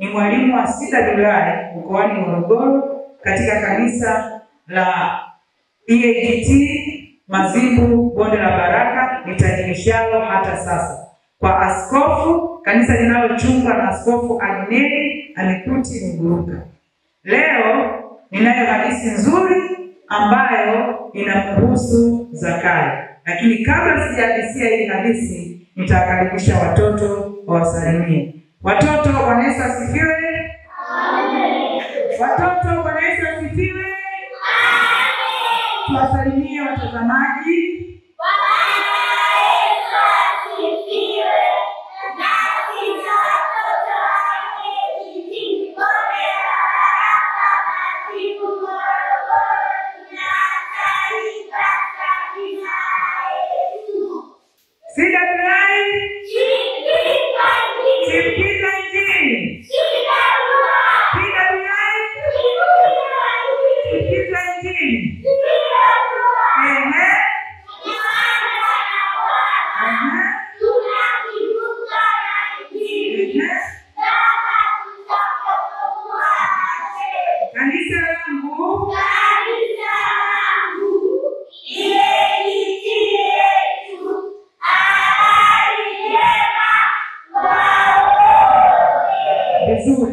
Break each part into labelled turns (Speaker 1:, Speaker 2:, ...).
Speaker 1: ni mwalimu wa CWI mkoani Morogoro katika kanisa la EAGT Mazimbu Bonde la Baraka nitajimishalo hata sasa. Kwa askofu, kanisa linalochungwa na Askofu Agneli Amikuti Mguruka. Leo ninayo hadithi nzuri ambayo inamhusu Zakayo. Lakini kabla sijahadithia hii hadithi, nitawakaribisha watoto wawasalimie. Watoto, Bwana Yesu asifiwe. Amen. Watoto, Bwana Yesu asifiwe. Amen. Tuwasalimie watazamaji.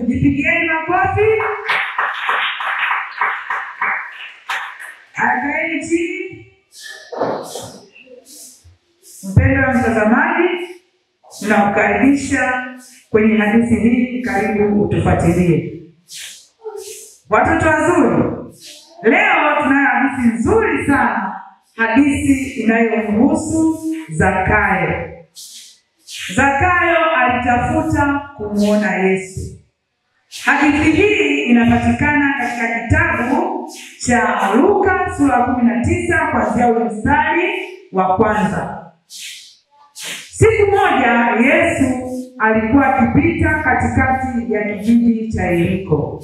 Speaker 1: Jipigieni makofi. Akaeni chini. Mpendwa mtazamaji, tunakukaribisha kwenye hadithi hii, karibu utufuatilie. Watoto wazuri, leo tunayo hadithi nzuri sana, hadithi inayomhusu Zakayo. Zakayo alitafuta kumuona Yesu. Hadithi hii inapatikana katika kitabu cha Luka sura 19 kuanzia mstari wa 1. Siku moja Yesu alikuwa akipita katikati ya kijiji cha Yeriko.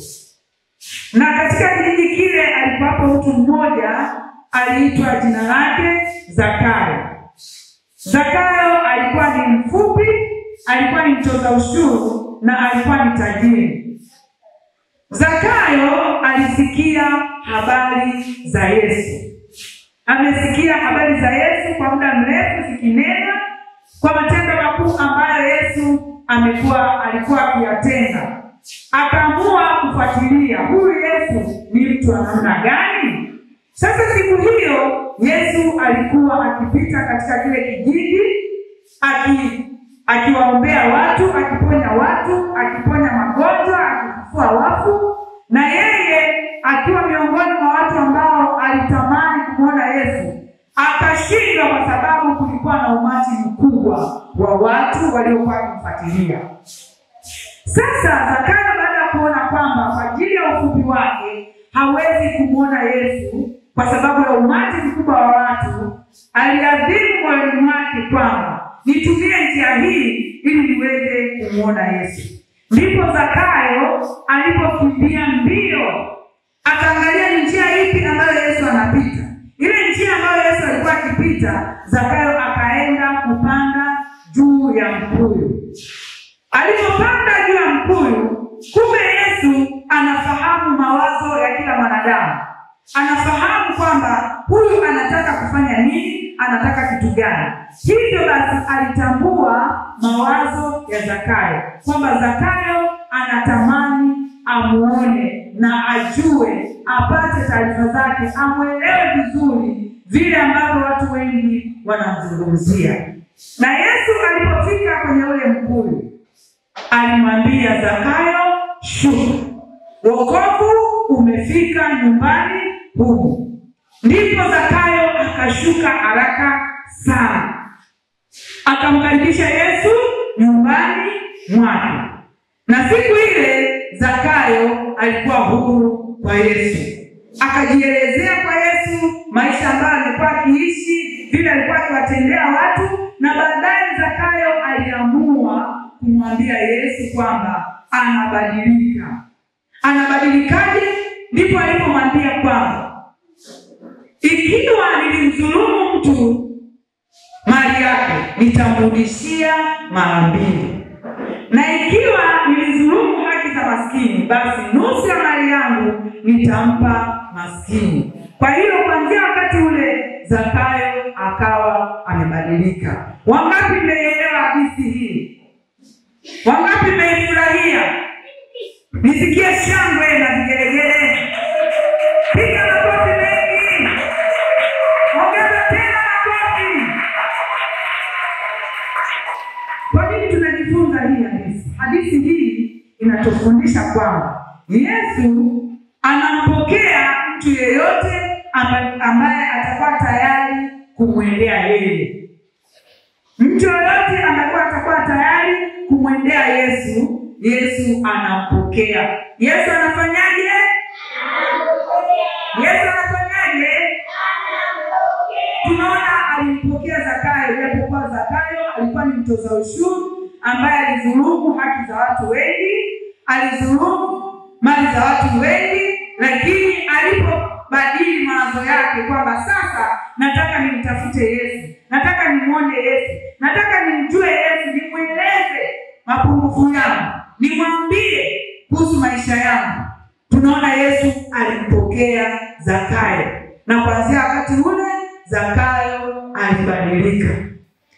Speaker 1: Na katika kijiji kile alikuwapo mtu mmoja aliitwa jina lake Zakayo. Zakayo alikuwa ni mfupi, alikuwa ni mtoza ushuru na alikuwa ni tajiri. Zakayo alisikia habari za Yesu. Amesikia habari za Yesu kwa muda mrefu zikinena kwa matendo makuu ambayo Yesu alikuwa akiyatenda. Akaamua kufuatilia huyu Yesu ni mtu wa namna gani. Sasa siku hiyo Yesu alikuwa akipita katika kile kijiji akiwaombea watu, akiponya watu, akiponya magonjwa, akifufua wafu, na yeye akiwa miongoni mwa watu ambao alitamani kumuona Yesu. Akashindwa kwa sababu kulikuwa na umati mkubwa wa watu waliokuwa wakimfuatilia. Sasa Zakayo baada ya kuona kwamba kwa ajili ya ufupi wake hawezi kumuona Yesu kwa sababu ya umati mkubwa wa watu, aliadhimu moyoni mwake kwamba nitumie njia hii ili niweze kumuona Yesu. Ndipo Zakayo alipokimbia mbio, akaangalia ni njia ipi ambayo Yesu anapita. Ile njia ambayo Yesu alikuwa akipita, Zakayo akaenda kupanda juu ya mkuyu. Alipopanda juu ya mkuyu, kumbe Yesu anafahamu mawazo ya kila mwanadamu. Anafahamu kwamba huyu anataka kufanya nini, anataka kitu gani. Hivyo basi alitambua mawazo ya Zakayo, kwamba Zakayo anatamani amuone na ajue, apate taarifa zake, amuelewe vizuri vile ambavyo watu wengi wanamzungumzia. Na Yesu alipofika kwenye ule mkuyu, alimwambia Zakayo, shuka, wokovu umefika nyumbani humu. Ndipo Zakayo akashuka haraka sana, akamkaribisha Yesu nyumbani mwake. Na siku ile Zakayo alikuwa huru kwa Yesu. Akajielezea kwa Yesu maisha ambayo alikuwa akiishi, vile alikuwa akiwatendea watu, na baadaye Zakayo aliamua kumwambia Yesu kwamba anabadilika. Anabadilikaje? Ndipo alipomwambia kwamba ikiwa nilimdhulumu mtu mali yake, nitamrudishia mara mbili. Na ikiwa nilidhulumu haki za maskini, basi nusu ya mali yangu nitampa maskini. Kwa hiyo kuanzia wakati ule Zakayo akawa amebadilika. Wangapi mmeelewa hadithi hii? Wangapi mmeifurahia? Nisikie shangwe na vigelegele. Piga makofi mengi. Ongeza tena makofi. Kwa nini tunajifunza hii hadithi? Hadithi hii inatufundisha kwamba Yesu anampokea mtu yeyote ambaye atakuwa tayari kumwendea yeye. Mtu yeyote ambaye atakuwa tayari kumwendea Yesu, Yesu anampokea. Yesu anafanyaje? Yesu anafanyaje? Tunaona alimpokea Zakayo, japokuwa Zakayo alikuwa ni mtoza ushuru ambaye alizulumu haki za watu wengi, alizulumu mali za watu wengi, lakini alipobadili mawazo yake kwamba sasa nataka nimtafute Yesu, nataka nimuone Yesu, nataka nimjue Yesu, nimueleze mapungufu yangu, nimwambie kuhusu maisha yangu, tunaona Yesu alimpokea Zakayo, na kuanzia wakati ule Zakayo alibadilika.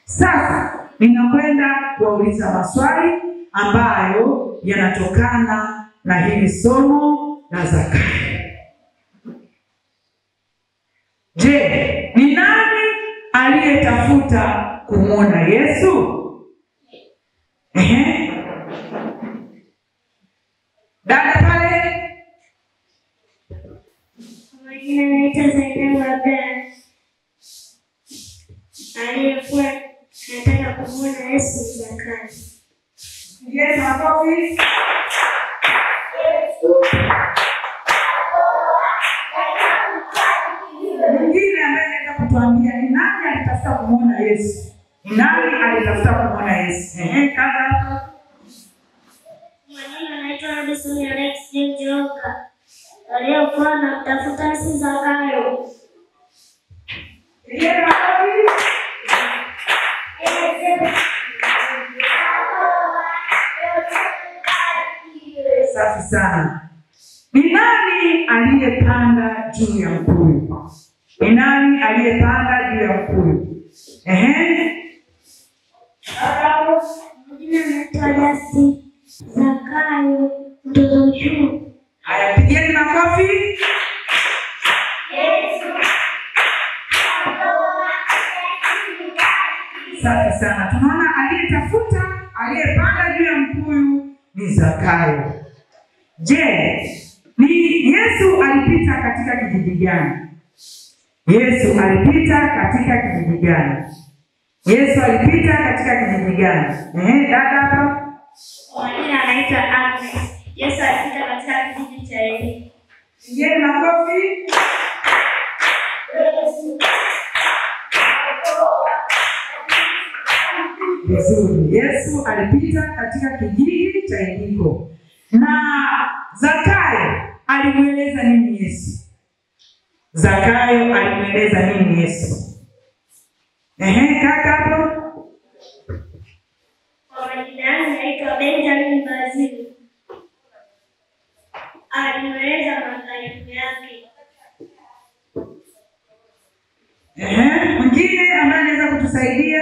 Speaker 1: Sasa ninakwenda kuwauliza maswali ambayo yanatokana na hili somo la Zakayo. Je, ni nani aliyetafuta kumwona Yesu? Dada pale.
Speaker 2: Majina naitwa Zainabu Abdalla. Aliyekuwa anataka kumwona Yesu Zakayo.
Speaker 1: Yes, makofi. Mwingine ambaye anaweza kutuambia ni nani alitafuta kumwona Yesu? Ni nani alitafuta kumwona Yesu? Kaza hapa.
Speaker 2: Majina naitwa Abisoni Alex Njoka. Aliyekuwa anamtafuta Yesu Zakayo.
Speaker 1: Yes, makofi. Safi sana. Ni nani aliyepanda juu ya mkuyu? Ni nani aliyepanda juu ya mkuyu?
Speaker 2: Majina naitwa Jasi Zakayo mtoza ushuru.
Speaker 1: Haya, pigeni makofi. Safi sana. Tunaona aliyepanda juu ya mkuyu ni Zakayo. Je, ni Yesu alipita katika kijiji gani? Yesu alipita katika kijiji gani? Yesu alipita katika kijiji gani? Dada hapa.
Speaker 2: Majina anaitwa Agnes. Yesu alipita katika kijiji cha Yeriko.
Speaker 1: Pigeni makofi. Vizuri. Yesu alipita katika kijiji cha Yeriko. Na Zakayo alimweleza nini Yesu? Zakayo alimweleza nini Yesu? Kaka hapo.
Speaker 2: Kwa majina yangu naitwa Benjamin Bazili. Alimweleza madhaifu yake.
Speaker 1: Mwingine ambaye anaweza kutusaidia?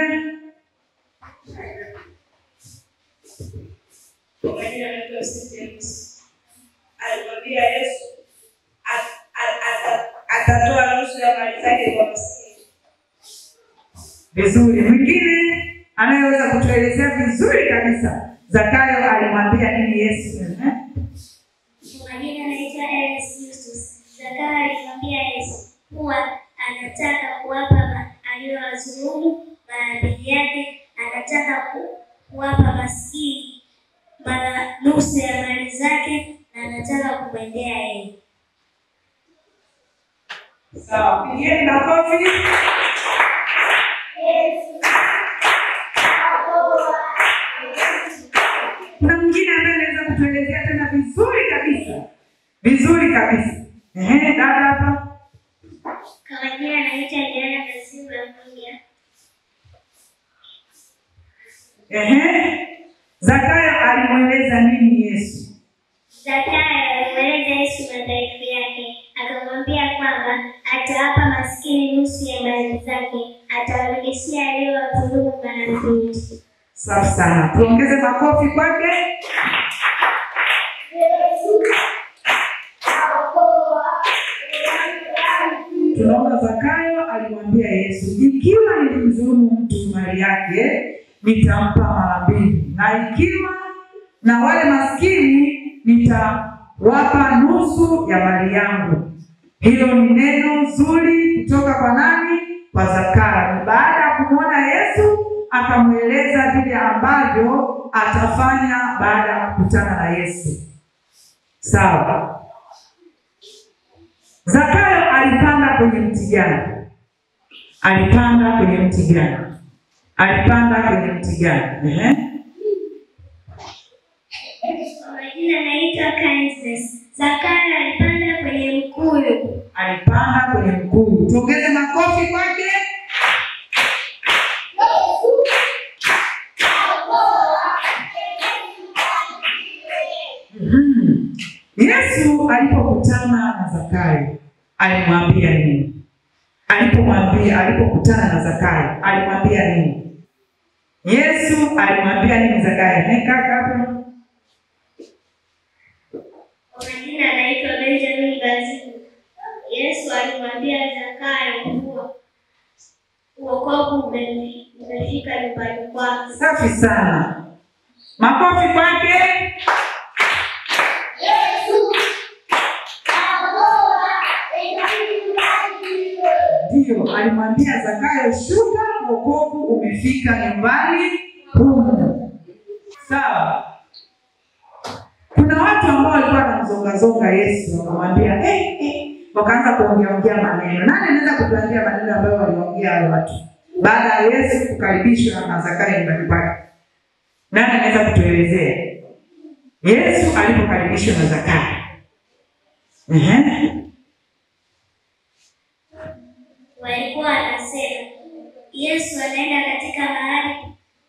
Speaker 3: Kwa majina naitwa James. Alimwambia Yesu atatoa nusu ya mali zake kwa maskini.
Speaker 1: Vizuri. Mwingine anayeweza kutuelezea vizuri kabisa Zakayo alimwambia nini Yesu?
Speaker 2: Majina naitwa Yesus. Zakayo alimwambia Yesu kuwa anataka kuwapa aliyowazulumu maadili yake, anataka kuwapa maskini mara nusu ya mali zake, na anataka kumwendea yeye.
Speaker 1: Sawa, pigeni makofi. Kuna mwingine ambaye anaweza kutuelezea tena vizuri kabisa? Vizuri kabisa. Dada hapa.
Speaker 2: Kwa majina naitwa Diana Masimu ya Mungia.
Speaker 1: Zakayo alimweleza nini Yesu?
Speaker 2: Zakayo alimweleza Yesu madhaifu yake, akamwambia kwamba atawapa maskini nusu ya mali zake, atawarudishia aliyowazulumu mara mbili.
Speaker 1: Safi sana. Tuongeze makofi kwake. Tunaona Zakayo alimwambia Yesu, ikiwa nilimdhulumu mtu mali yake, nitampa mara mbili, na ikiwa na wale maskini nitawapa nusu ya mali yangu. Hilo ni neno zuri kutoka kwa nani? Kwa Zakayo. Baada ya kumwona Yesu, akamweleza vile ambavyo atafanya baada ya kukutana na Yesu. Sawa. Zakayo alipanda kwenye mti gani? Alipanda kwenye mti gani? Alipanda kwenye mti gani?
Speaker 2: Kwa majina naitwa Kansas. Zakayo alipanda kwenye mkuyu.
Speaker 1: Alipanda kwenye mkuyu. Tuongeze makofi kwake. Yesu alipokutana na Zakayo alimwambia nini? Alipokutana na Zakayo alimwambia nini? Yesu alimwambia nini Zakayo? Kaka hapo.
Speaker 2: Kwa majina anaitwa Benjamin Baziku. Yesu alimwambia Zakayo kuwa wokovu umefika nyumbani kwake.
Speaker 1: Safi sana. Makofi kwake. Ndio, alimwambia Zakayo, shuka, wokovu umefika nyumbani humu. Sawa. Kuna watu ambao walikuwa wanamzonga Yesu, wakamwambia wakaanza kuongea maneno. Nani anaweza kutuambia maneno ambayo waliongea wale watu baada ya Yesu kukaribishwa na Zakayo nyumbani kwake? Nani anaweza kutuelezea Yesu alipokaribishwa na Zakayo?
Speaker 2: Walikuwa wanasema Yesu anaenda katika mahali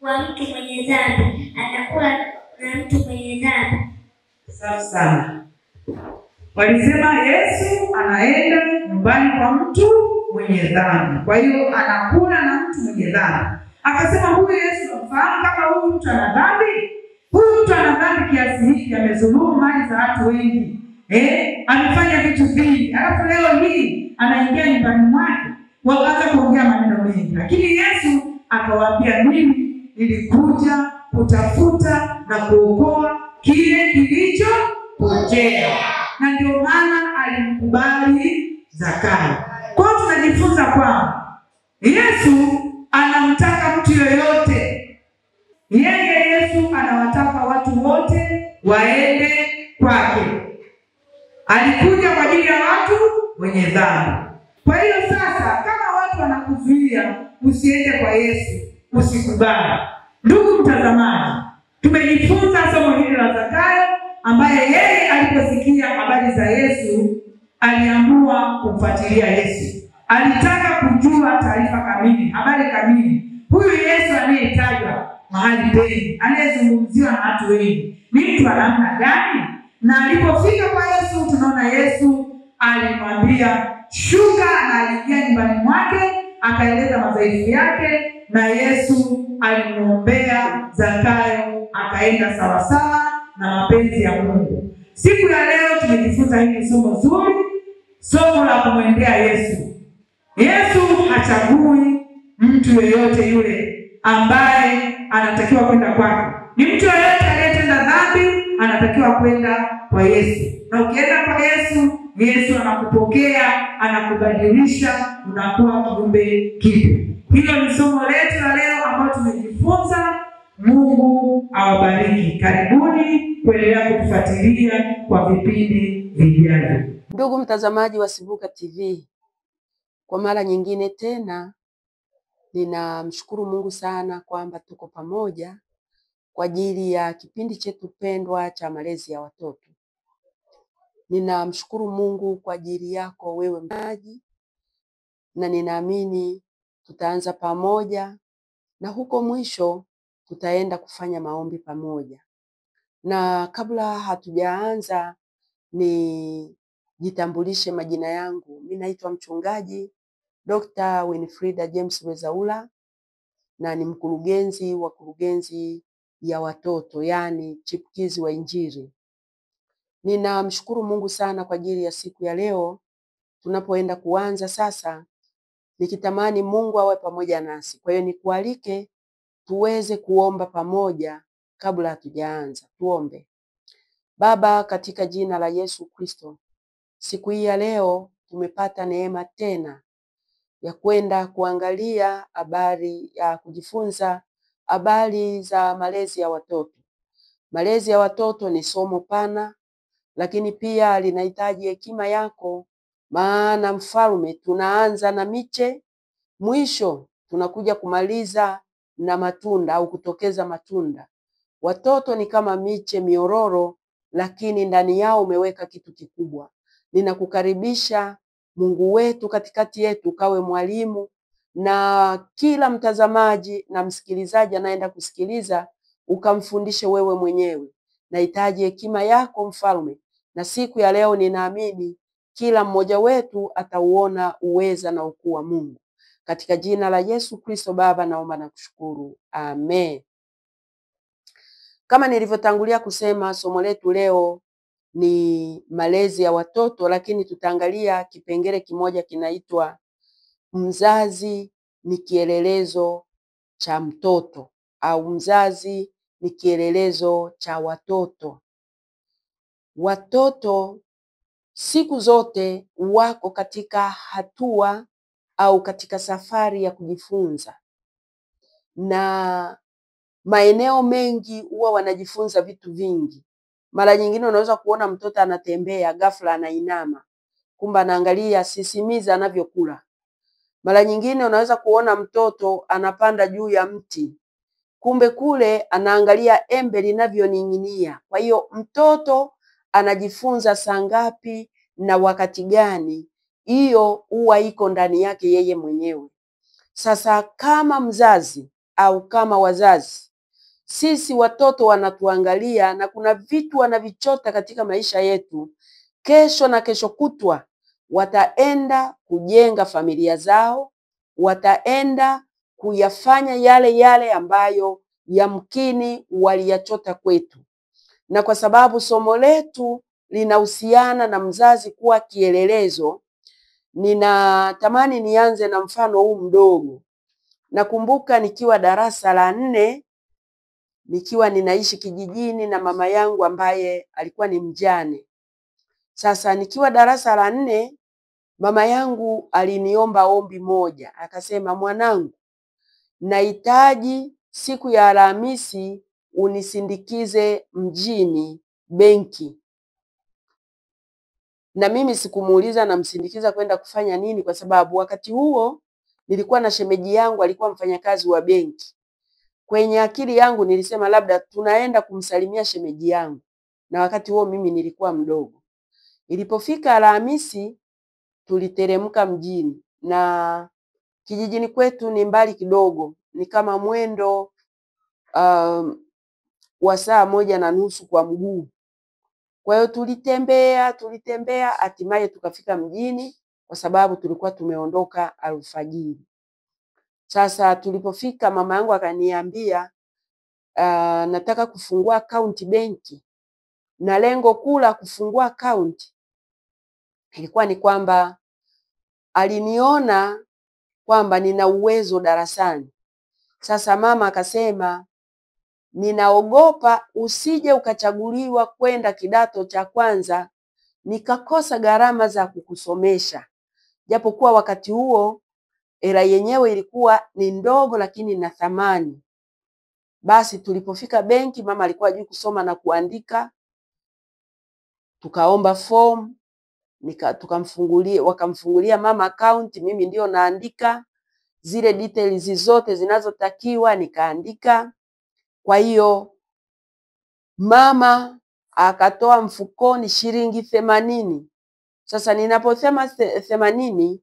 Speaker 2: kwa mtu mwenye dhambi, atakula na mtu mwenye dhambi.
Speaker 1: Safi sana. Walisema Yesu anaenda nyumbani kwa mtu mwenye dhambi, kwa hiyo anakula na mtu mwenye dhambi. Akasema huyu Yesu mfahamu kama huyu mtu ana dhambi? Huyu mtu ana dhambi kiasi hiki, amezulumu mali za watu wengi. Amefanya vitu vingi. Alafu leo hii anaingia nyumbani mwake. Wakaanza kuongea maneno mengi. Lakini Yesu akawaambia, mimi nilikuja kutafuta na kuokoa kile kilichopotea. Na ndio maana alimkubali Zakayo. Kwa hiyo tunajifunza kwamba Yesu anamtaka mtu yoyote. Yeye Yesu anawataka watu wote waende kwake. Alikuja kwa ajili ya watu wenye dhambi. Kwa hiyo sasa, kama watu wanakuzuia usiende kwa Yesu, usikubali. Ndugu mtazamaji, tumejifunza somo hili la Zakayo, ambaye yeye aliposikia habari za Yesu aliamua kumfuatilia Yesu. Alitaka kujua taarifa kamili, habari kamili. Huyu Yesu anayetajwa mahali pengi, anayezungumziwa na watu wengi, ni mtu wa namna gani? Na alipofika kwa Yesu, tunaona Yesu alimwambia shuka, na aliingia nyumbani mwake, akaeleza madhaifu yake, na Yesu alimwombea Zakayo, akaenda sawasawa na mapenzi ya Mungu. Siku ya leo tumejifunza hili somo zuri, somo la kumwendea Yesu. Yesu hachagui mtu yeyote yule ambaye anatakiwa kwenda kwake. Ni mtu yeyote aliyetenda dhambi anatakiwa kwenda kwa Yesu. Na ukienda kwa Yesu, Yesu anakupokea, anakubadilisha, unakuwa kiumbe kipya. Hilo ni somo letu la leo ambalo tumejifunza. Mungu awabariki. Karibuni kuendelea kutufuatilia kwa vipindi vijavyo.
Speaker 4: Ndugu mtazamaji wa Sivuka TV, kwa mara nyingine tena ninamshukuru Mungu sana kwamba tuko pamoja kwa ajili ya kipindi chetu pendwa cha malezi ya watoto. Ninamshukuru Mungu kwa ajili yako wewe mtazamaji, na ninaamini tutaanza pamoja na huko mwisho tutaenda kufanya maombi pamoja. Na kabla hatujaanza nijitambulishe majina yangu. Mimi naitwa mchungaji Dr. Winifrida James Rwezaula na ni mkurugenzi wa kurugenzi ya watoto, yani chipukizi wa Injili. Ninamshukuru Mungu sana kwa ajili ya siku ya leo tunapoenda kuanza sasa, nikitamani Mungu awe pamoja nasi. Kwa hiyo nikualike tuweze kuomba pamoja kabla hatujaanza. Tuombe. Baba, katika jina la Yesu Kristo, siku hii ya leo tumepata neema tena ya kwenda kuangalia habari ya kujifunza habari za malezi ya watoto. Malezi ya watoto ni somo pana, lakini pia linahitaji hekima yako, maana mfalme, tunaanza na miche, mwisho tunakuja kumaliza na matunda au kutokeza matunda. Watoto ni kama miche miororo, lakini ndani yao umeweka kitu kikubwa. Ninakukaribisha Mungu wetu katikati yetu, kawe mwalimu, na kila mtazamaji na msikilizaji anaenda kusikiliza ukamfundishe wewe mwenyewe. Nahitaji hekima yako mfalme, na siku ya leo ninaamini kila mmoja wetu atauona uweza na ukuu wa Mungu. Katika jina la Yesu Kristo Baba naomba na kushukuru. Amen. Kama nilivyotangulia kusema, somo letu leo ni malezi ya watoto, lakini tutaangalia kipengele kimoja kinaitwa mzazi ni kielelezo cha mtoto, au mzazi ni kielelezo cha watoto. Watoto siku zote wako katika hatua au katika safari ya kujifunza, na maeneo mengi huwa wanajifunza vitu vingi. Mara nyingine unaweza kuona mtoto anatembea ghafla anainama, kumbe anaangalia sisimizi anavyokula. Mara nyingine unaweza kuona mtoto anapanda juu ya mti, kumbe kule anaangalia embe linavyoning'inia. Kwa hiyo mtoto anajifunza saa ngapi na wakati gani, hiyo huwa iko ndani yake yeye mwenyewe. Sasa kama mzazi au kama wazazi, sisi watoto wanatuangalia na kuna vitu wanavichota katika maisha yetu. Kesho na kesho kutwa wataenda kujenga familia zao, wataenda kuyafanya yale yale ambayo yamkini waliyachota kwetu. Na kwa sababu somo letu linahusiana na mzazi kuwa kielelezo, ninatamani nianze na mfano huu mdogo. Nakumbuka nikiwa darasa la 4, nikiwa ninaishi kijijini na mama yangu ambaye alikuwa ni mjane. Sasa nikiwa darasa la 4, mama yangu aliniomba ombi moja. Akasema, mwanangu, nahitaji siku ya Alhamisi unisindikize mjini benki. Na mimi sikumuuliza namsindikiza kwenda kufanya nini, kwa sababu wakati huo nilikuwa na shemeji yangu alikuwa mfanyakazi wa benki. Kwenye akili yangu nilisema labda tunaenda kumsalimia shemeji yangu, na wakati huo mimi nilikuwa mdogo. Ilipofika Alhamisi tuliteremka mjini, na kijijini kwetu ni mbali kidogo, ni kama mwendo wa saa 1.5 kwa mguu. Kwa hiyo tulitembea hatimaye tukafika mjini, kwa sababu tulikuwa tumeondoka alfajiri. Sasa tulipofika mama yangu akaniambia nataka kufungua akaunti benki, na lengo kuu la kufungua akaunti ilikuwa ni kwamba aliniona kwamba nina uwezo darasani. Sasa mama akasema, ninaogopa usije ukachaguliwa kwenda kidato cha kwanza nikakosa gharama za kukusomesha. Japokuwa wakati huo hela yenyewe ilikuwa ni ndogo, lakini na thamani. Basi tulipofika benki, mama alikuwa hajui kusoma na kuandika. Tukaomba form, wakamfungulia mama account. Mimi ndio naandika zile details zote zinazotakiwa, nikaandika. Kwa hiyo mama akatoa mfukoni shilingi 80. Sasa ninaposema 80,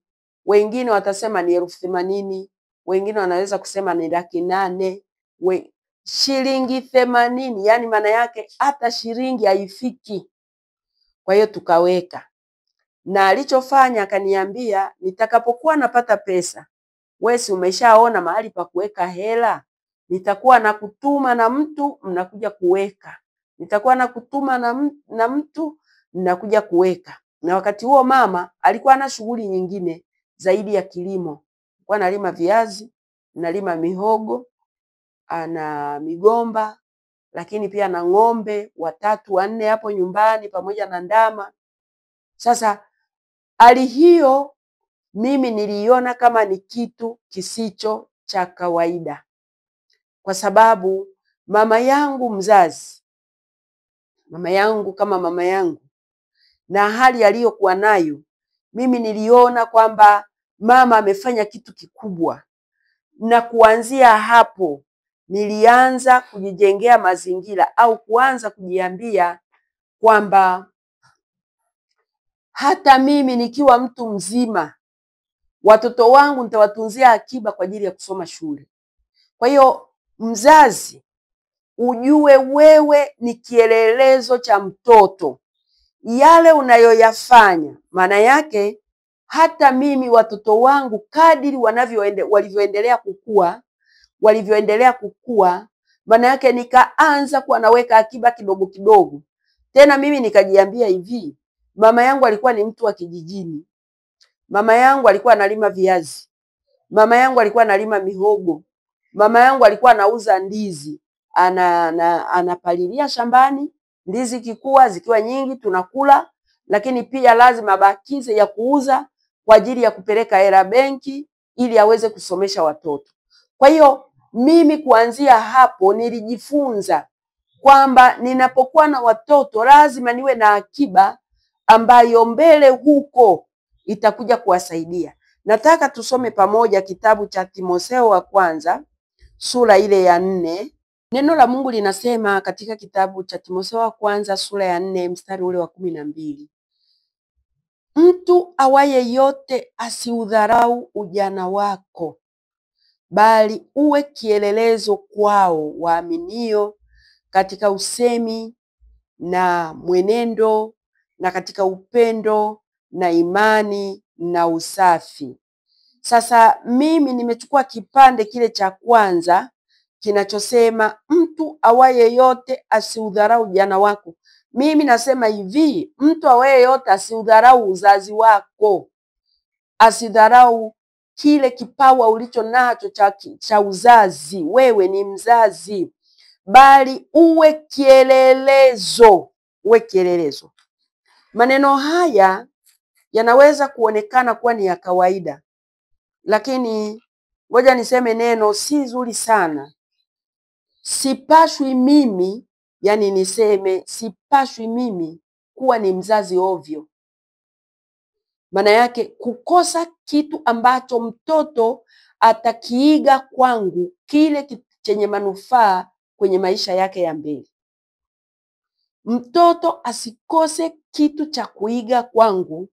Speaker 4: wengine watasema ni 80,000, wengine wanaweza kusema ni 800,000. shilingi 80, yani maana yake hata shilingi haifiki. Kwa hiyo tukaweka, na alichofanya akaniambia, nitakapokuwa napata pesa, wewe si umeshaona mahali pa kuweka hela, nitakuwa nakutuma na mtu mnakuja kuweka, nitakuwa nakutuma na mtu mnakuja kuweka. Na wakati huo mama alikuwa na shughuli nyingine zaidi ya kilimo, alikuwa analima viazi, analima mihogo, ana migomba, lakini pia na ng'ombe 3 4 hapo nyumbani pamoja na ndama. Sasa hali hiyo mimi niliona kama ni kitu kisicho cha kawaida, kwa sababu mama yangu mzazi, mama yangu kama mama yangu, na hali aliyokuwa nayo, mimi niliona kwamba mama amefanya kitu kikubwa. Na kuanzia hapo nilianza kujijengea mazingira au kuanza kujiambia kwamba hata mimi nikiwa mtu mzima, watoto wangu nitawatunzia akiba kwa ajili ya kusoma shule. Kwa hiyo mzazi, ujue wewe ni kielelezo cha mtoto. Yale unayoyafanya, maana yake hata mimi watoto wangu kadiri walivyoendelea kukua, maana yake nikaanza kuwa naweka akiba kidogo kidogo. Tena mimi nikajiambia hivi, mama yangu alikuwa ni mtu wa kijijini. Mama yangu alikuwa analima viazi. Mama yangu alikuwa analima mihogo. Mama yangu alikuwa anauza ndizi. Anapalilia shambani, ndizi kikua zikiwa nyingi tunakula, lakini pia lazima bakize ya kuuza kwa ajili ya kupeleka hela benki ili aweze kusomesha watoto. Kwa hiyo mimi kuanzia hapo nilijifunza kwamba ninapokuwa na watoto lazima niwe na akiba ambayo mbele huko itakuja kuwasaidia. Nataka tusome pamoja kitabu cha Timotheo wa kwanza sura ile ya 4. Neno la Mungu linasema katika kitabu cha Timotheo wa kwanza sura ya 4 mstari ule wa 12. Mtu awaye yote asiudharau ujana wako, bali uwe kielelezo kwao waaminio katika usemi na mwenendo na katika upendo na imani na usafi. Sasa mimi nimechukua kipande kile cha kwanza kinachosema mtu awaye yote asiudharau ujana wako. Mimi nasema hivi, mtu awaye yote asiudharau uzazi wako, asidharau kile kipawa ulicho nacho cha uzazi. Wewe ni mzazi, bali uwe kielelezo, uwe kielelezo. Maneno haya yanaweza kuonekana kuwa ni ya kawaida, lakini ngoja niseme neno si zuri sana. Sipashwi mimi, yani niseme sipashwi mimi kuwa ni mzazi ovyo. Maana yake kukosa kitu ambacho mtoto atakiiga kwangu, kile chenye manufaa kwenye maisha yake ya mbele. Mtoto asikose kitu cha kuiga kwangu,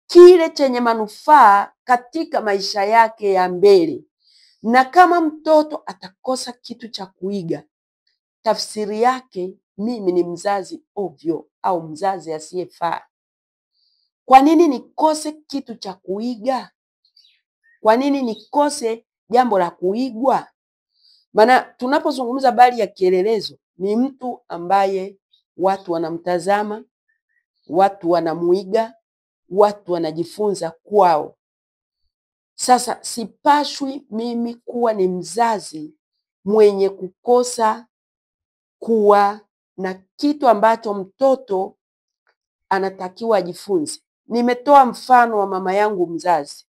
Speaker 4: kile chenye manufaa katika maisha yake ya mbele. Na kama mtoto atakosa kitu cha kuiga, tafsiri yake mimi ni mzazi ovyo au mzazi asiyefaa. Kwa nini nikose kitu cha kuiga? Kwa nini nikose jambo la kuigwa? Maana tunapozungumza habari ya kielelezo, ni mtu ambaye watu wanamtazama, watu wanamuiga, watu wanajifunza kwao. Sasa sipashwi mimi kuwa ni mzazi mwenye kukosa kuwa na kitu ambacho mtoto anatakiwa ajifunze. Nimetoa mfano wa mama yangu mzazi.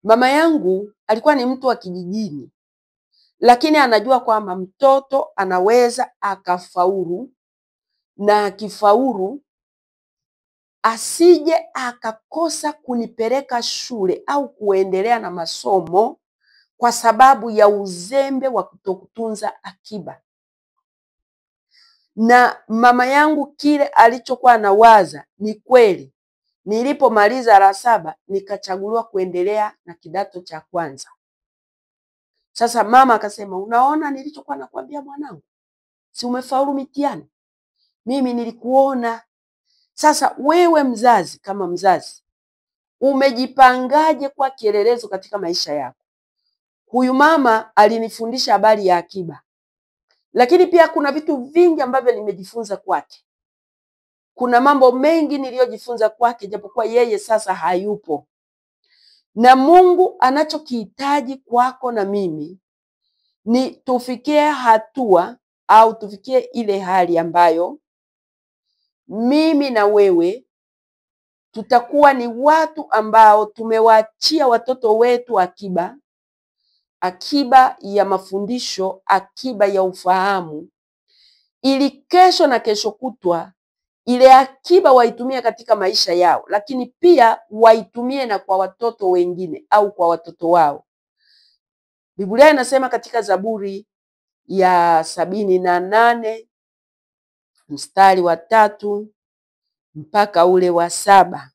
Speaker 4: Mama yangu alikuwa ni mtu wa kijijini, lakini anajua kwamba mtoto anaweza akafaulu, na akifaulu asije akakosa kunipeleka shule au kuendelea na masomo kwa sababu ya uzembe wa kutokutunza akiba. Na mama yangu kile alichokuwa anawaza ni kweli. Nilipomaliza la 7 nikachaguliwa kuendelea na kidato cha kwanza. Sasa mama akasema, unaona nilichokuwa nakwambia mwanangu? Si umefaulu mitihani? Mimi nilikuona. Sasa wewe mzazi, kama mzazi, umejipangaje kwa kielelezo katika maisha yako? Huyu mama alinifundisha habari ya akiba, lakini pia kuna vitu vingi ambavyo nimejifunza kwake. Kuna mambo mengi niliyojifunza kwake japokuwa yeye sasa hayupo. Na Mungu anachokihitaji kwako na mimi ni tufikie hatua au tufikie ile hali ambayo mimi na wewe tutakuwa ni watu ambao tumewaachia watoto wetu akiba, akiba ya mafundisho, akiba ya ufahamu, ili kesho na kesho kutwa ile akiba waitumie katika maisha yao, lakini pia waitumie na kwa watoto wengine au kwa watoto wao. Biblia inasema katika Zaburi ya 78 mstari wa 3 mpaka ule wa 7.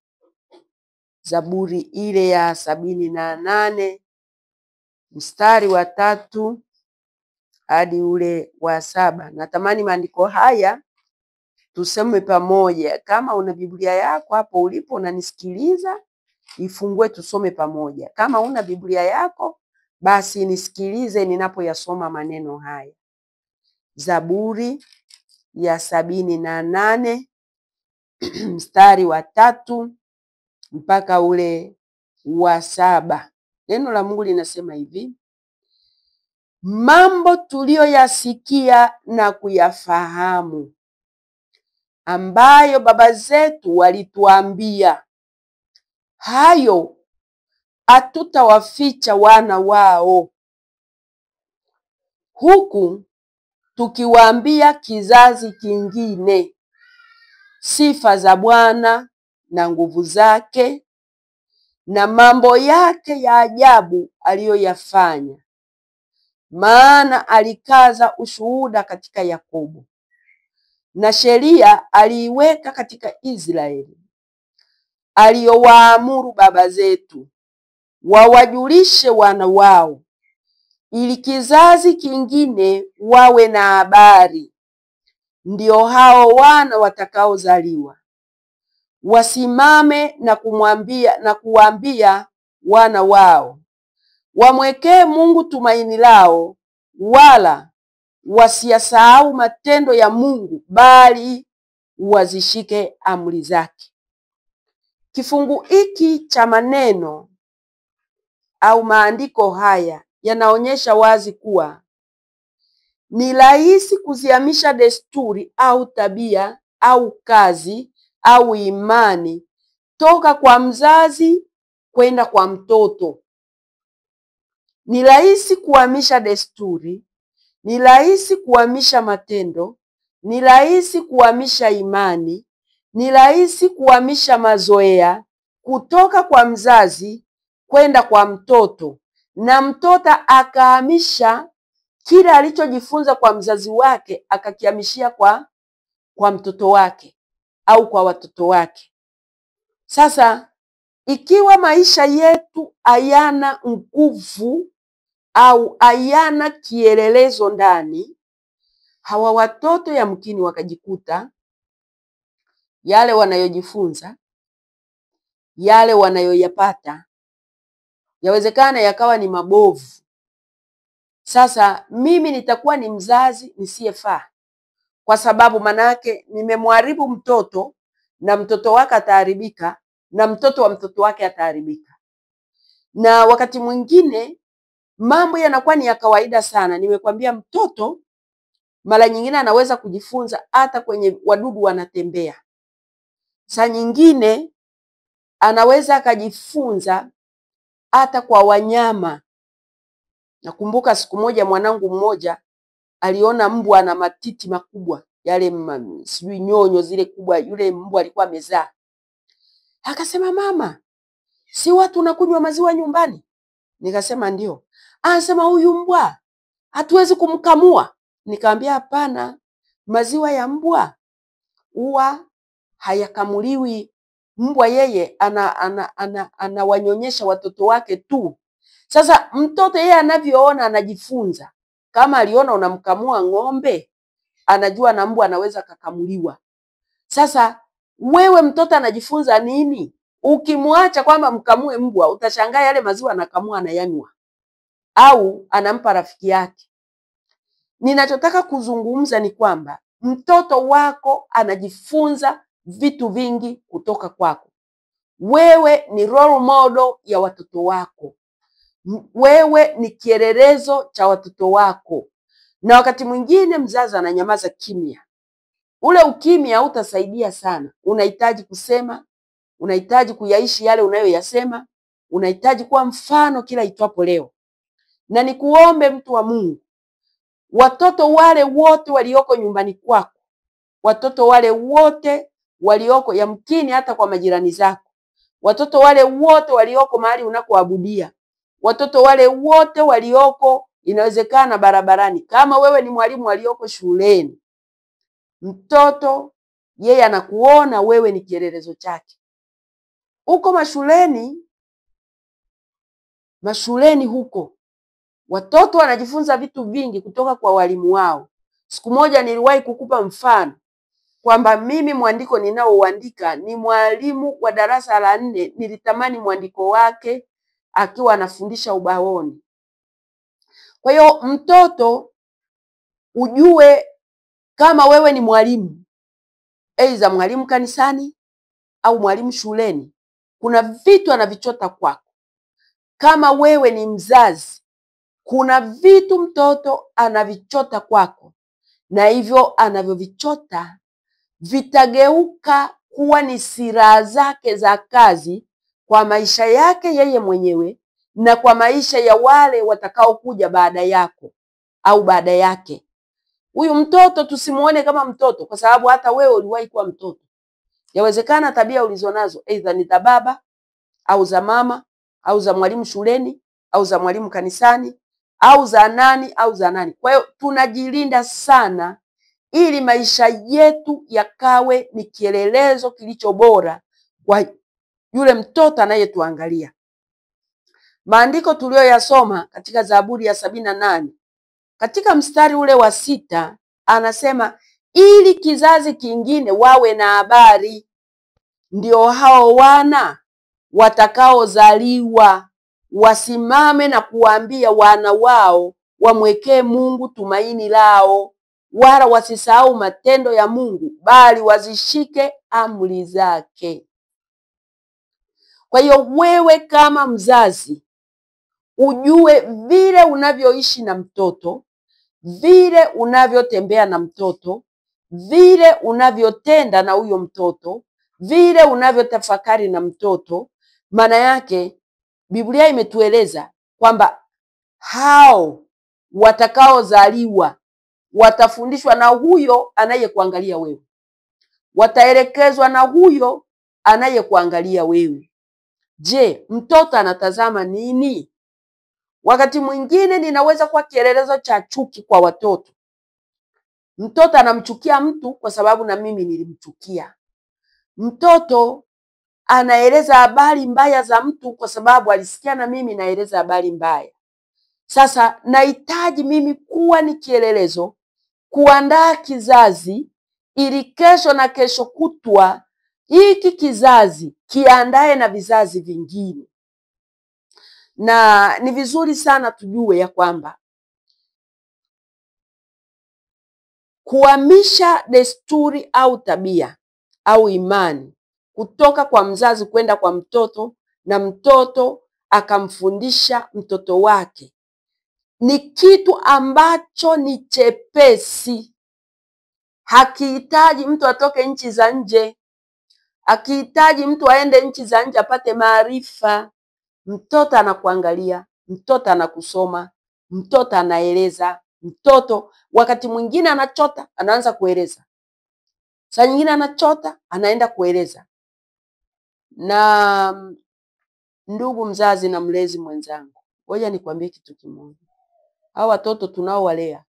Speaker 4: Zaburi ile ya 78 mstari wa 3 hadi ule wa 7. Natamani maandiko haya tuseme pamoja. Kama una Biblia yako hapo ulipo unanisikiliza, ifungue tusome pamoja. Kama una Biblia yako, basi nisikilize ninapoyasoma maneno haya. Zaburi ya 78 mstari wa 3 mpaka ule wa 7. Neno la Mungu linasema hivi: mambo tuliyoyasikia na kuyafahamu, ambayo baba zetu walituambia, hayo hatutawaficha wana wao, huku tukiwaambia kizazi kingine sifa za Bwana na nguvu zake na mambo yake ya ajabu aliyoyafanya. Maana alikaza ushuhuda katika Yakobo, na sheria aliiweka katika Israeli, aliyowaamuru baba zetu wawajulishe wana wao, ili kizazi kingine wawe na habari. Ndio hao wana watakaozaliwa wasimame na kuwaambia wana wao, wamwekee Mungu tumaini lao, wala wasiyasahau matendo ya Mungu, bali wazishike amri zake. Kifungu hiki cha maneno au maandiko haya yanaonyesha wazi kuwa ni rahisi kuzihamisha desturi au tabia au kazi au imani toka kwa mzazi kwenda kwa mtoto. Ni rahisi kuhamisha desturi, ni rahisi kuhamisha matendo, ni rahisi kuhamisha imani, ni rahisi kuhamisha mazoea kutoka kwa mzazi kwenda kwa mtoto, na mtoto akahamisha kile alichojifunza kwa mzazi wake akakihamishia kwa mtoto wake au kwa watoto wake. Sasa ikiwa maisha yetu hayana nguvu au hayana kielelezo ndani, hawa watoto yamkini wakajikuta yale wanayojifunza, yale wanayoyapata, yawezekana yakawa ni mabovu. Sasa mimi nitakuwa ni mzazi nisiyefaa, kwa sababu manake nimemharibu mtoto, na mtoto wake ataharibika, na mtoto wa mtoto wake ataharibika. Na wakati mwingine mambo yanakuwa ni ya kawaida sana. Nimekwambia mtoto mara nyingine anaweza kujifunza hata kwenye wadudu wanatembea. Saa nyingine anaweza akajifunza hata kwa wanyama. Nakumbuka siku moja mwanangu mmoja aliona mbwa na matiti makubwa, yale sijui nyonyo zile kubwa, yule mbwa alikuwa amezaa. Akasema, mama, si watu unakunywa maziwa nyumbani? Nikasema ndio. Anasema, huyu mbwa hatuwezi kumkamua. Nikamwambia hapana, maziwa ya mbwa huwa hayakamuliwi. Mbwa yeye anawanyonyesha watoto wake tu. Sasa mtoto yeye anavyoona anajifunza. Kama aliona unamkamua ng'ombe, anajua na mbwa anaweza kakamuliwa. Sasa wewe mtoto anajifunza nini? Ukimwacha kwamba mkamue mbwa, utashangaa yale maziwa anakamua anayanywa au anampa rafiki yake. Ninachotaka kuzungumza ni kwamba mtoto wako anajifunza vitu vingi kutoka kwako. Wewe ni role model ya watoto wako. Wewe ni kielelezo cha watoto wako. Na wakati mwingine mzazi ananyamaza kimya. Ule ukimya hautasaidia sana. Unahitaji kusema, unahitaji kuyaishi yale unayoyasema, unahitaji kuwa mfano kila itwapo leo. Na nikuombe mtu wa Mungu, watoto wale wote walioko nyumbani kwako, watoto wale wote walioko yamkini hata kwa majirani zako, watoto wale wote walioko mahali unakoabudia, watoto wale wote walioko inawezekana barabarani, kama wewe ni mwalimu walioko shuleni, mtoto yeye anakuona wewe ni kielelezo chake. Uko mashuleni huko, watoto wanajifunza vitu vingi kutoka kwa walimu wao. Siku moja niliwahi kukupa mfano kwamba mimi mwandiko ninaouandika ni mwalimu wa darasa la 4, nilitamani mwandiko wake akiwa anafundisha ubaoni. Kwa hiyo mtoto ujue kama wewe ni mwalimu, aidha mwalimu kanisani au mwalimu shuleni, kuna vitu anavichota kwako. Kama wewe ni mzazi, kuna vitu mtoto anavichota kwako, na hivyo anavyovichota vitageuka kuwa ni silaha zake za kazi kwa maisha yake yeye mwenyewe na kwa maisha ya wale watakao kuja baada yako au baada yake. Huyu mtoto tusimuone kama mtoto, kwa sababu hata wewe uliwahi kuwa mtoto. Yawezekana tabia ulizonazo aidha ni za baba au za mama au za mwalimu shuleni au za mwalimu kanisani au za nani. Kwa hiyo tunajilinda sana ili maisha yetu yakawe ni kielelezo kilicho bora kwa yule mtoto anayetuangalia. Maandiko tuliyoyasoma katika Zaburi ya 78 katika mstari ule wa 6 anasema ili kizazi kingine wawe na habari, ndio hao wana watakaozaliwa wasimame na kuambia wana wao wamwekee Mungu tumaini lao, wala wasisahau matendo ya Mungu, bali wazishike amri zake. Kwa hiyo wewe kama mzazi ujue vile unavyoishi na mtoto, vile unavyotembea na mtoto, vile unavyotenda na huyo mtoto, vile unavyotafakari na mtoto. Maana yake Biblia imetueleza kwamba hao watakaozaliwa watafundishwa na huyo anayekuangalia wewe, wataelekezwa na huyo anayekuangalia wewe. Je, mtoto anatazama nini? Wakati mwingine ninaweza kuwa kielelezo cha chuki kwa watoto. Mtoto anamchukia mtu kwa sababu na mimi nilimchukia. Mtoto anaeleza habari mbaya za mtu kwa sababu alisikia na mimi naeleza habari mbaya. Sasa nahitaji mimi kuwa ni kielelezo, kuandaa kizazi ili kesho na kesho kutwa hiki kizazi kiandae na vizazi vingine. Na ni vizuri sana tujue ya kwamba kuhamisha desturi au tabia au imani kutoka kwa mzazi kwenda kwa mtoto na mtoto akamfundisha mtoto wake ni kitu ambacho ni chepesi. Hakihitaji mtu atoke nchi za nje, hakihitaji mtu aende nchi za nje apate maarifa. Mtoto anakuangalia, mtoto anakusoma, mtoto anaeleza, mtoto wakati mwingine anachota anaanza kueleza, saa nyingine anachota anaenda kueleza. Na ndugu mzazi na mlezi mwenzangu, ngoja nikwambie kitu kimoja. Hao watoto tunaowalea,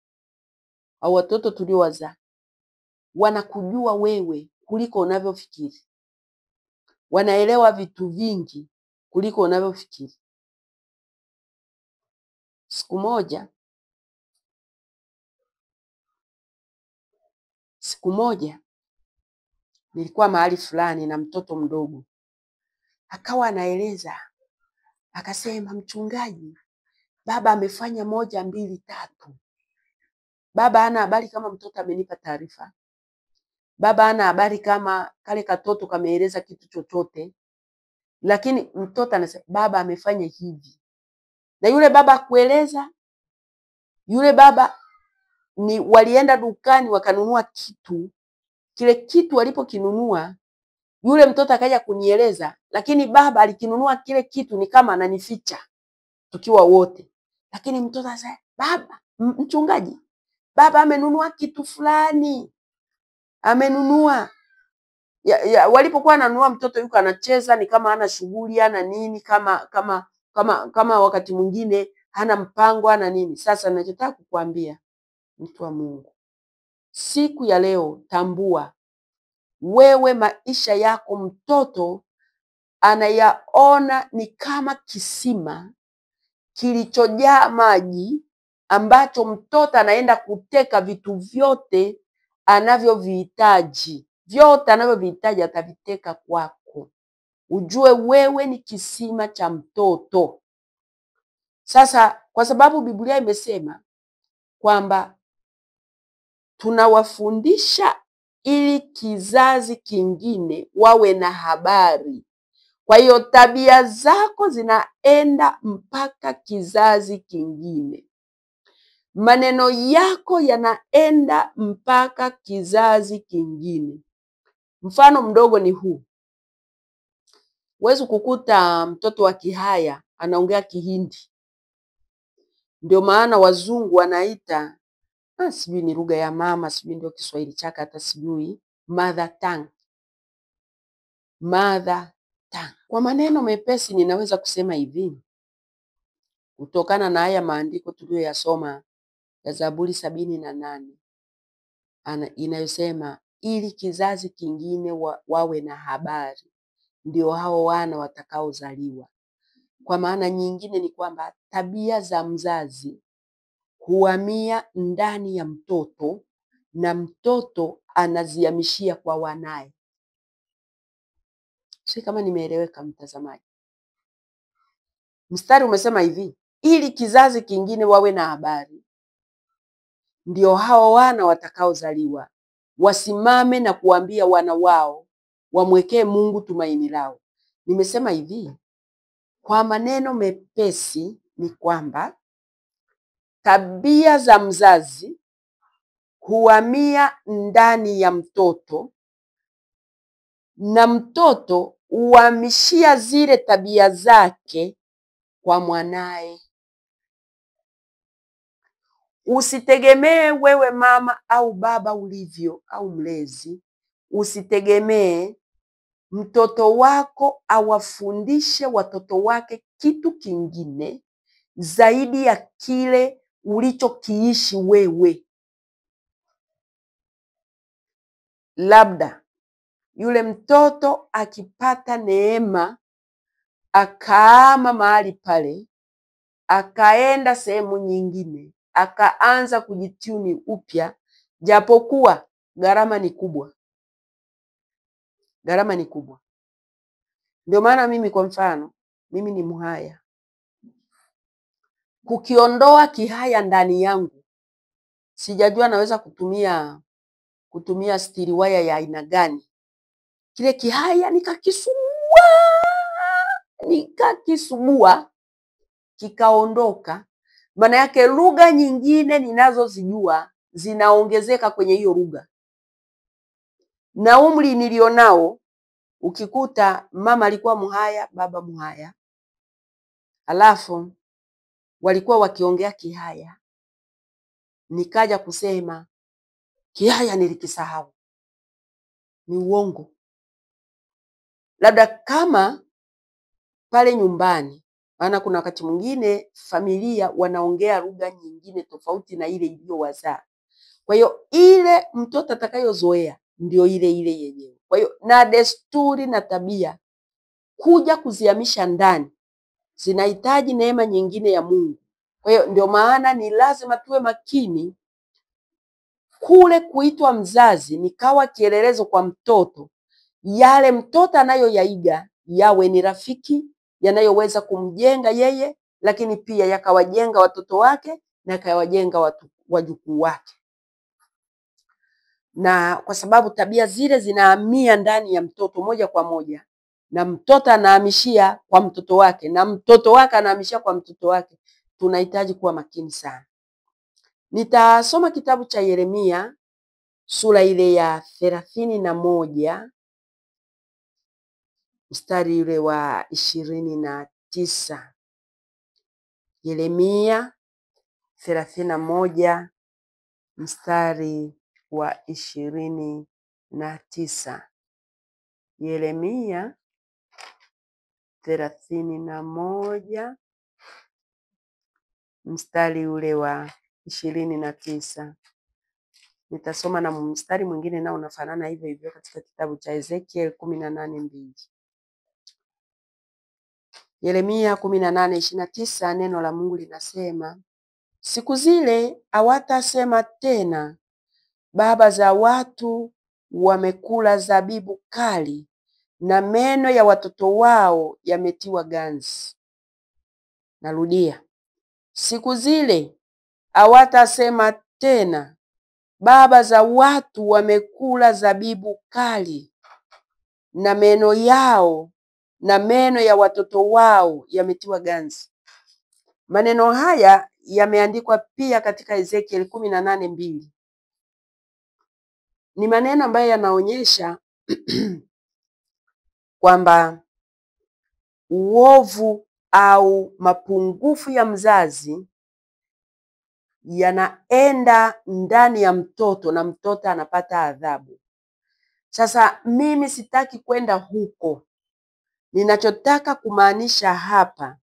Speaker 4: hao watoto tuliowazaa, wanakujua wewe kuliko unavyofikiri. Wanaelewa vitu vingi kuliko unavyofikiri. Siku moja nilikuwa mahali fulani na mtoto mdogo, akawa anaeleza, akasema, mchungaji, baba amefanya 1, 2, 3. Baba hana habari kama mtoto amenipa taarifa. Baba hana habari kama kale katoto kameeleza kitu chochote. Lakini mtoto anasema baba amefanya hivi. Na yule baba kueleza, yule baba ni walienda dukani wakanunua kitu. Kile kitu walipokinunua, yule mtoto akaja kunieleza, lakini baba alikinunua kile kitu ni kama ananificha tukiwa wote. Lakini mtoto anasema, baba, mchungaji, baba amenunua kitu fulani. Amenunua. Walipokuwa ananunua, mtoto yuko anacheza, ni kama hana shughuli, hana nini, kama wakati mwingine hana mpango, hana nini. Sasa ninachotaka kukuambia, mtu wa Mungu, siku ya leo tambua, wewe maisha yako mtoto anayaona ni kama kisima kilichojaa maji, ambacho mtoto anaenda kuteka vitu vyote anavyovihitaji. Vyote anavyovihitaji ataviteka kwako. Ujue wewe ni kisima cha mtoto. Sasa kwa sababu Biblia imesema kwamba tunawafundisha ili kizazi kingine wawe na habari. Kwa hiyo tabia zako zinaenda mpaka kizazi kingine. Maneno yako yanaenda mpaka kizazi kingine. Mfano mdogo ni huu. Huwezi kukuta mtoto wa Kihaya anaongea Kihindi. Ndio maana wazungu wanaita, sijui ni lugha ya mama, sijui ndio Kiswahili chake, hata sijui, mother tongue. Mother tongue. Kwa maneno mepesi ninaweza kusema hivi, kutokana na haya maandiko tuliyoyasoma ya Zaburi 78 inayosema ili kizazi kingine wawe na habari, ndio hao wana watakaozaliwa. Kwa maana nyingine ni kwamba tabia za mzazi huhamia ndani ya mtoto na mtoto anazihamishia kwa wanaye. Si kama nimeeleweka mtazamaji? Mstari umesema hivi, ili kizazi kingine wawe na habari, ndio hao wana watakaozaliwa wasimame na kuambia wana wao wamwekee Mungu tumaini lao. Nimesema hivi, kwa maneno mepesi ni kwamba tabia za mzazi huhamia ndani ya mtoto na mtoto huhamishia zile tabia zake kwa mwanae. Usitegemee wewe mama au baba ulivyo au mlezi, usitegemee mtoto wako awafundishe watoto wake kitu kingine zaidi ya kile ulichokiishi wewe. Labda yule mtoto akipata neema akaama mahali pale, akaenda sehemu nyingine, akaanza kujituni upya, japokuwa gharama ni kubwa. Gharama ni kubwa. Ndio maana mimi kwa mfano, mimi ni Mhaya. Kukiondoa Kihaya ndani yangu, sijajua naweza kutumia stiri waya ya aina gani. Kile Kihaya nikakisubua kikaondoka. Maana yake lugha nyingine ninazozijua zinaongezeka kwenye hiyo lugha. Na umri nilionao, ukikuta mama alikuwa Mhaya, baba Mhaya, alafu walikuwa wakiongea Kihaya, nikaja kusema Kihaya nilikisahau. Ni uongo. Labda kama pale nyumbani, maana kuna wakati mwingine familia wanaongea lugha nyingine tofauti na ile iliyowazaa. Kwa hiyo ile mtoto atakayozoea ndio ile ile yenyewe. Kwa hiyo na desturi na tabia kuja kuzihamisha ndani zinahitaji neema nyingine ya Mungu Kwa hiyo ndio maana ni lazima tuwe makini. Kule kuitwa mzazi nikawa kielelezo kwa mtoto, yale mtoto anayoyaiga yawe ni rafiki, yanayoweza kumjenga yeye, lakini pia yakawajenga watoto wake na yakawajenga wajukuu wake. Na kwa sababu tabia zile zinahamia ndani ya mtoto moja kwa moja, na mtoto anahamishia kwa mtoto wake, na mtoto wake anahamishia kwa mtoto wake, tunahitaji kuwa makini sana. Nitasoma kitabu cha Yeremia sura ile ya 31 mstari ule wa 29. Yeremia 31 mstari wa 29. Yeremia 31 mstari ule wa 29. Nitasoma na mstari mwingine nao unafanana hivyo hivyo katika kitabu cha Ezekiel 18:2. Yeremia 18:29, neno la Mungu linasema, siku zile hawatasema tena, baba za watu wamekula zabibu kali na meno ya watoto wao yametiwa ganzi. Narudia, siku zile hawatasema tena, baba za watu wamekula zabibu kali na meno ya watoto wao yametiwa ganzi. Maneno haya yameandikwa pia katika Ezekiel 18:2. Ni maneno ambayo yanaonyesha kwamba uovu au mapungufu ya mzazi yanaenda ndani ya mtoto na mtoto anapata adhabu. Sasa mimi sitaki kwenda huko. Ninachotaka kumaanisha hapa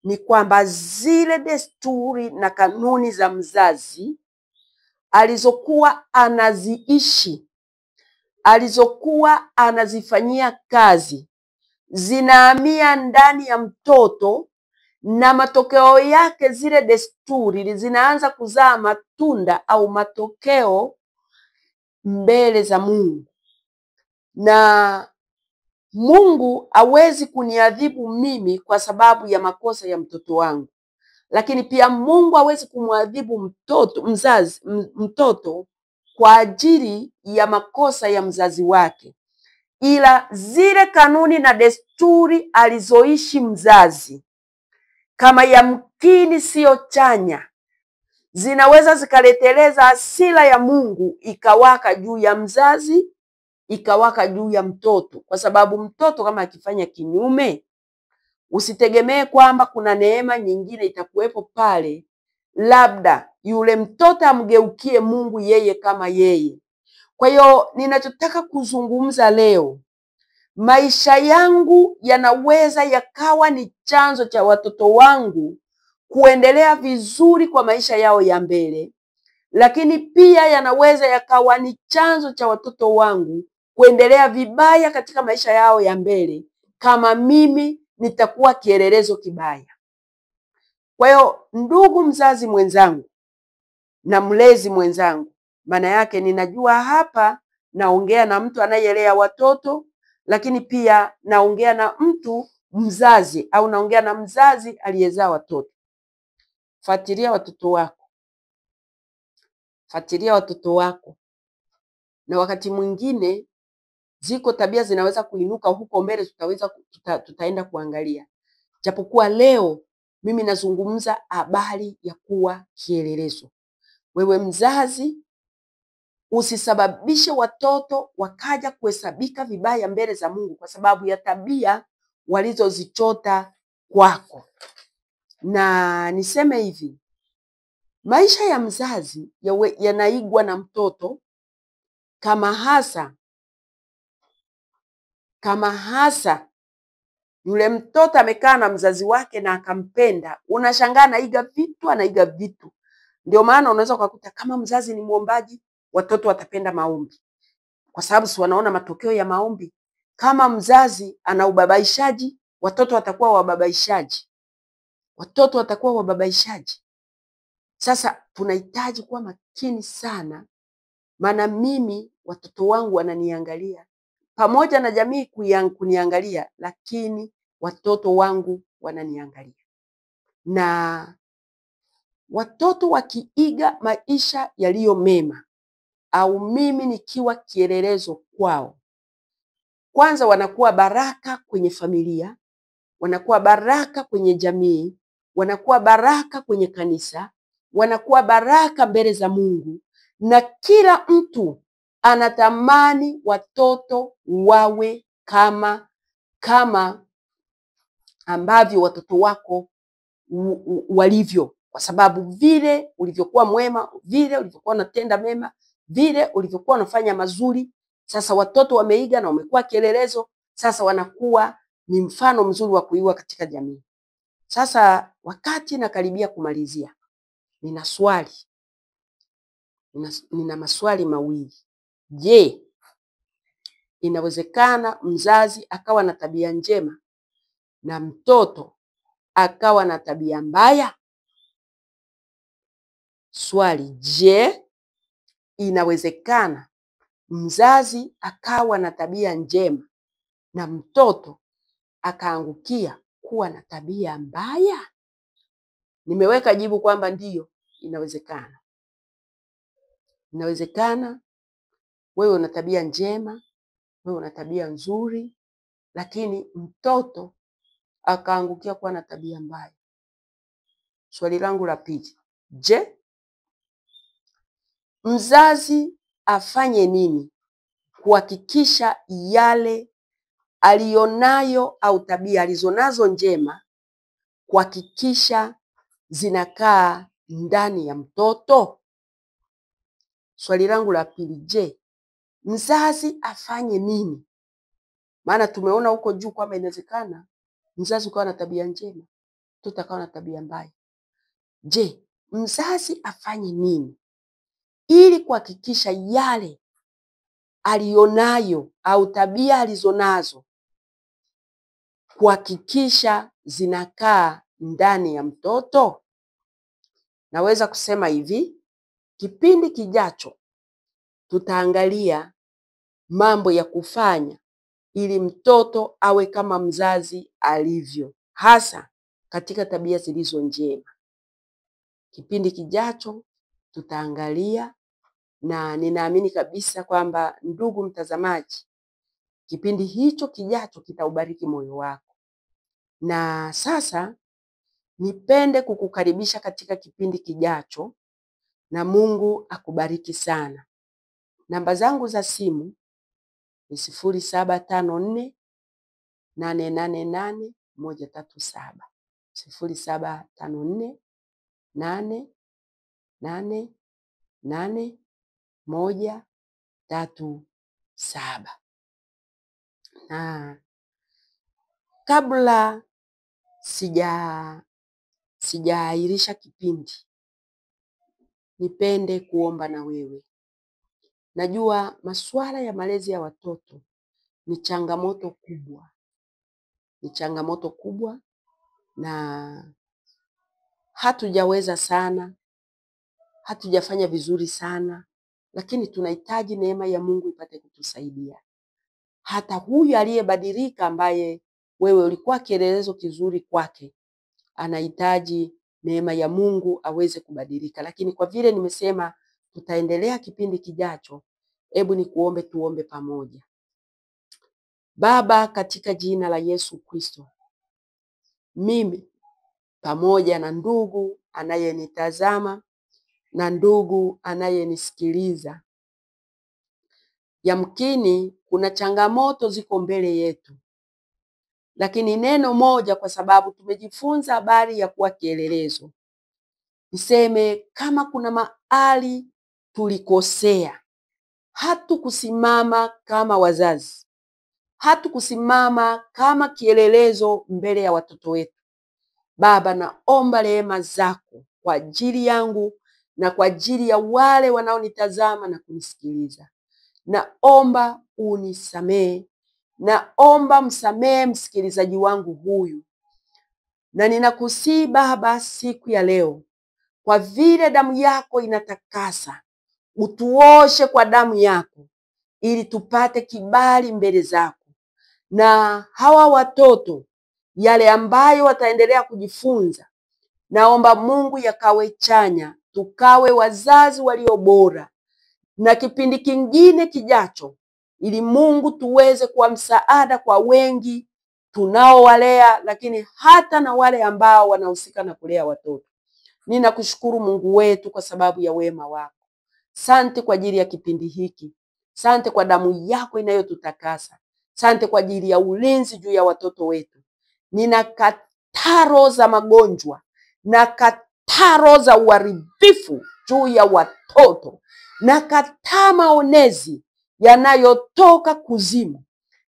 Speaker 4: ni kwamba zile desturi na kanuni za mzazi alizokuwa anaziishi, alizokuwa anazifanyia kazi, zinahamia ndani ya mtoto, na matokeo yake zile desturi zinaanza kuzaa matunda au matokeo mbele za Mungu. Na Mungu hawezi kuniadhibu mimi kwa sababu ya makosa ya mtoto wangu, lakini pia Mungu hawezi kumwadhibu mtoto kwa ajili ya makosa ya mzazi wake. Ila zile kanuni na desturi alizoishi mzazi, kama yamkini sio chanya, zinaweza zikaleteleza hasira ya Mungu ikawaka juu ya mzazi, ikawaka juu ya mtoto. Kwa sababu mtoto kama akifanya kinyume, usitegemee kwamba kuna neema nyingine itakuwepo pale, labda yule mtoto amgeukie Mungu yeye kama yeye. Kwa hiyo ninachotaka kuzungumza leo, maisha yangu yanaweza yakawa ni chanzo cha watoto wangu kuendelea vizuri kwa maisha yao ya mbele, lakini pia yanaweza yakawa ni chanzo cha watoto wangu kuendelea vibaya katika maisha yao ya mbele kama mimi nitakuwa kielelezo kibaya. Kwa hiyo ndugu mzazi mwenzangu na mlezi mwenzangu, maana yake ninajua hapa naongea na mtu anayelea watoto, lakini pia naongea na mtu mzazi au naongea na mzazi aliyezaa watoto. Fuatilia watoto wako. Fuatilia watoto wako. Na wakati mwingine ziko tabia zinaweza kuinuka huko mbele, tutaenda kuangalia. Japokuwa leo mimi nazungumza habari ya kuwa kielelezo. Wewe mzazi, usisababishe watoto wakaja kuhesabika vibaya mbele za Mungu kwa sababu ya tabia walizozichota kwako. Na niseme hivi, maisha ya mzazi yanaigwa na mtoto kama hasa yule mtoto amekaa na mzazi wake na akampenda, unashangaa anaiga vitu. Ndio maana unaweza kukuta kama mzazi ni muombaji, watoto watapenda maombi kwa sababu si wanaona matokeo ya maombi. Kama mzazi ana ubabaishaji, watoto watakuwa wababaishaji. Sasa tunahitaji kuwa makini sana, maana mimi watoto wangu wananiangalia, pamoja na jamii kuniangalia, lakini watoto wangu wananiangalia. Na watoto wakiiga maisha yaliyo mema, au mimi nikiwa kielelezo kwao, kwanza wanakuwa baraka kwenye familia, wanakuwa baraka kwenye jamii, wanakuwa baraka kwenye kanisa, wanakuwa baraka mbele za Mungu, na kila mtu anatamani watoto wawe kama ambavyo watoto wako walivyo, kwa sababu vile ulivyokuwa mwema, vile ulivyokuwa unatenda mema, vile ulivyokuwa unafanya mazuri. Sasa watoto wameiga na wamekuwa kielelezo, sasa wanakuwa ni mfano mzuri wa kuigwa katika jamii. Sasa wakati nakaribia kumalizia, nina maswali mawili. Je, inawezekana mzazi akawa na tabia njema na mtoto akawa na tabia mbaya? Swali, je, inawezekana mzazi akawa na tabia njema na mtoto akaangukia kuwa na tabia mbaya? Nimeweka jibu kwamba ndiyo, inawezekana. Inawezekana wewe una tabia njema, wewe una tabia nzuri, lakini mtoto akaangukia kuwa na tabia mbaya. Swali langu la pili, je, mzazi afanye nini kuhakikisha yale alionayo au tabia alizonazo njema kuhakikisha zinakaa ndani ya mtoto? Swali langu la pili, je, mzazi afanye nini? Maana tumeona huko juu kwamba inawezekana mzazi ukawa na tabia njema, mtoto akawa na tabia mbaya. Je, mzazi afanye nini ili kuhakikisha yale alionayo au tabia alizonazo kuhakikisha zinakaa ndani ya mtoto? Naweza kusema hivi, kipindi kijacho tutaangalia mambo ya kufanya ili mtoto awe kama mzazi alivyo, hasa katika tabia zilizo njema. Kipindi kijacho tutaangalia, na ninaamini kabisa kwamba ndugu mtazamaji, kipindi hicho kijacho kitaubariki moyo wako. Na sasa nipende kukukaribisha katika kipindi kijacho, na Mungu akubariki sana. Namba zangu za simu ni 0754888137, 0754888137. Na kabla sijaahirisha kipindi, nipende kuomba na wewe. Najua masuala ya malezi ya watoto ni changamoto kubwa, na hatujaweza sana, hatujafanya vizuri sana, lakini tunahitaji neema ya Mungu ipate kutusaidia. Hata huyu aliyebadilika, ambaye wewe ulikuwa kielelezo kizuri kwake, anahitaji neema ya Mungu aweze kubadilika. Lakini kwa vile nimesema tutaendelea kipindi kijacho, hebu nikuombe, tuombe pamoja. Baba, katika jina la Yesu Kristo, mimi pamoja na ndugu anayenitazama na ndugu anayenisikiliza, yamkini kuna changamoto ziko mbele yetu, lakini neno moja, kwa sababu tumejifunza habari ya kuwa kielelezo, niseme kama kuna mahali tulikosea, hatukusimama kama wazazi, hatukusimama kama kielelezo mbele ya watoto wetu. Baba, naomba rehema zako kwa ajili yangu na kwa ajili ya wale wanaonitazama na kunisikiliza. Naomba unisamehe, naomba msamehe msikilizaji wangu huyu, na ninakusihi Baba, siku ya leo kwa vile damu yako inatakasa, utuoshe kwa damu yako ili tupate kibali mbele zako. Na hawa watoto yale ambayo wataendelea kujifunza, naomba Mungu yakawe chanya, tukawe wazazi walio bora na kipindi kingine kijacho, ili Mungu tuweze kuwa msaada kwa wengi tunaowalea, lakini hata na wale ambao wanahusika na kulea watoto. Ninakushukuru Mungu wetu kwa sababu ya wema wako. Sante kwa ajili ya kipindi hiki. Sante kwa damu yako inayotutakasa. Sante kwa ajili ya ulinzi juu ya watoto wetu. Ninakataa roho za magonjwa, nakataa roho za uharibifu juu ya watoto, nakataa maonezi yanayotoka kuzimu.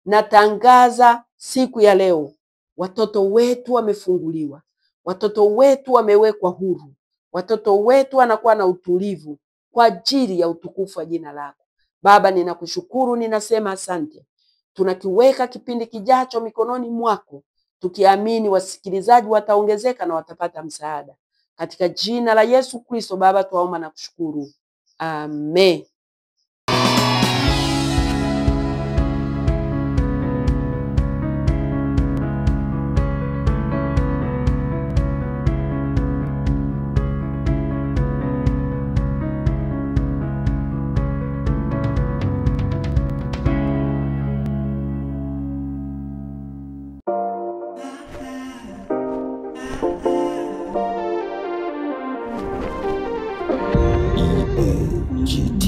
Speaker 4: Natangaza siku ya leo, watoto wetu wamefunguliwa, watoto wetu wamewekwa huru, watoto wetu wanakuwa na utulivu kwa ajili ya utukufu wa jina lako. Baba, ninakushukuru, ninasema asante. Tunakiweka kipindi kijacho mikononi mwako, tukiamini wasikilizaji wataongezeka na watapata msaada. Katika jina la Yesu Kristo Baba tuomba na kushukuru. Amen.
Speaker 5: GT.